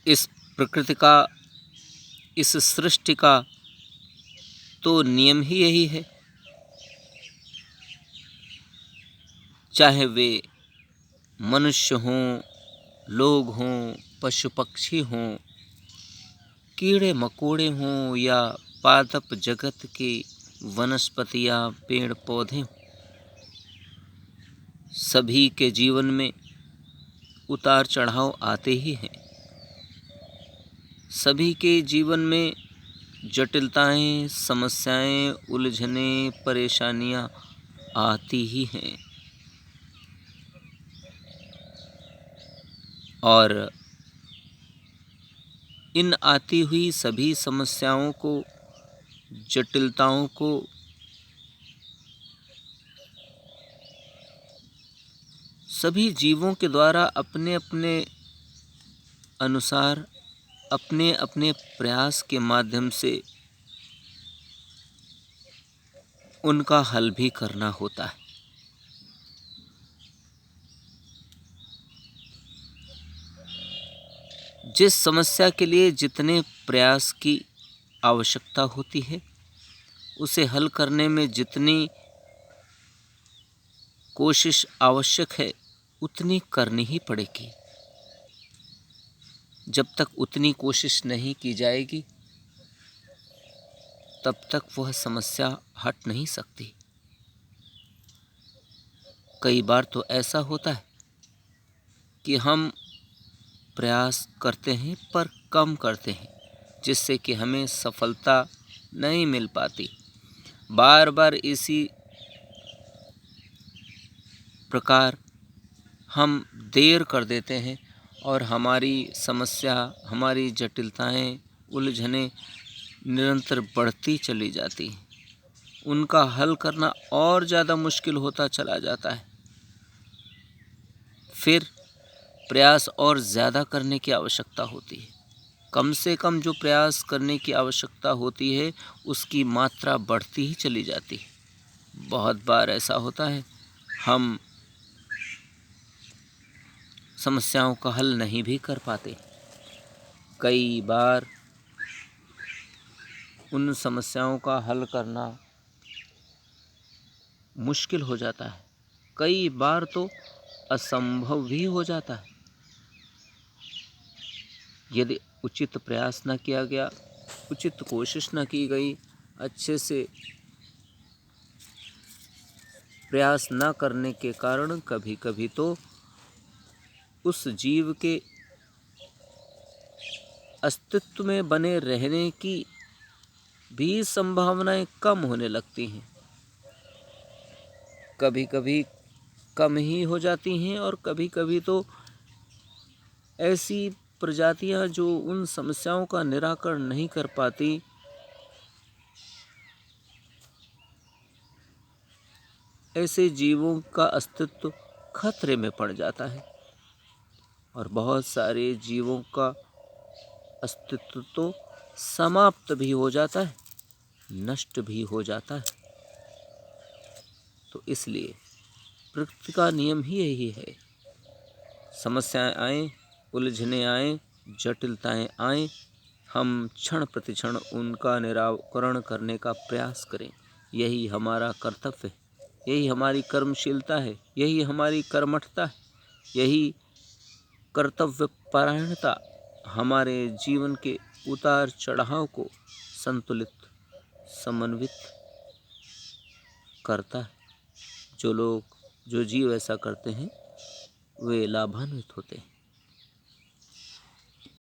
इस प्रकृति का, इस सृष्टि का तो नियम ही यही है। चाहे वे मनुष्य हों, लोग हों, पशु पक्षी हों, कीड़े मकोड़े हों या पादप जगत के वनस्पतियाँ पेड़ पौधे हों, सभी के जीवन में उतार चढ़ाव आते ही हैं। सभी के जीवन में जटिलताएं, समस्याएं, उलझनें, परेशानियां आती ही हैं। और इन आती हुई सभी समस्याओं को, जटिलताओं को सभी जीवों के द्वारा अपने अपने अनुसार, अपने अपने प्रयास के माध्यम से उनका हल भी करना होता है। जिस समस्या के लिए जितने प्रयास की आवश्यकता होती है, उसे हल करने में जितनी कोशिश आवश्यक है, उतनी करनी ही पड़ेगी। जब तक उतनी कोशिश नहीं की जाएगी, तब तक वह समस्या हट नहीं सकती। कई बार तो ऐसा होता है कि हम प्रयास करते हैं पर कम करते हैं, जिससे कि हमें सफलता नहीं मिल पाती। बार बार इसी प्रकार हम देर कर देते हैं और हमारी समस्या, हमारी जटिलताएं, उलझनें निरंतर बढ़ती चली जाती हैं। उनका हल करना और ज़्यादा मुश्किल होता चला जाता है। फिर प्रयास और ज़्यादा करने की आवश्यकता होती है। कम से कम जो प्रयास करने की आवश्यकता होती है, उसकी मात्रा बढ़ती ही चली जाती है। बहुत बार ऐसा होता है, हम समस्याओं का हल नहीं भी कर पाते। कई बार उन समस्याओं का हल करना मुश्किल हो जाता है। कई बार तो असंभव भी हो जाता है। यदि उचित प्रयास न किया गया, उचित कोशिश न की गई, अच्छे से प्रयास न करने के कारण कभी कभी तो उस जीव के अस्तित्व में बने रहने की भी संभावनाएं कम होने लगती हैं। कभी कभी कम ही हो जाती हैं और कभी कभी तो ऐसी प्रजातियां जो उन समस्याओं का निराकरण नहीं कर पाती, ऐसे जीवों का अस्तित्व खतरे में पड़ जाता है और बहुत सारे जीवों का अस्तित्व तो समाप्त भी हो जाता है, नष्ट भी हो जाता है। तो इसलिए प्रकृति का नियम ही यही है। समस्याएं आएं, उलझने आएं, जटिलताएं आएं, हम क्षण प्रतिक्षण उनका निराकरण करने का प्रयास करें। यही हमारा कर्तव्य है, यही हमारी कर्मशीलता है, यही हमारी कर्मठता है, यही कर्तव्य परायणता हमारे जीवन के उतार चढ़ाव को संतुलित, समन्वित करता है। जो जीव ऐसा करते हैं, वे लाभान्वित होते हैं।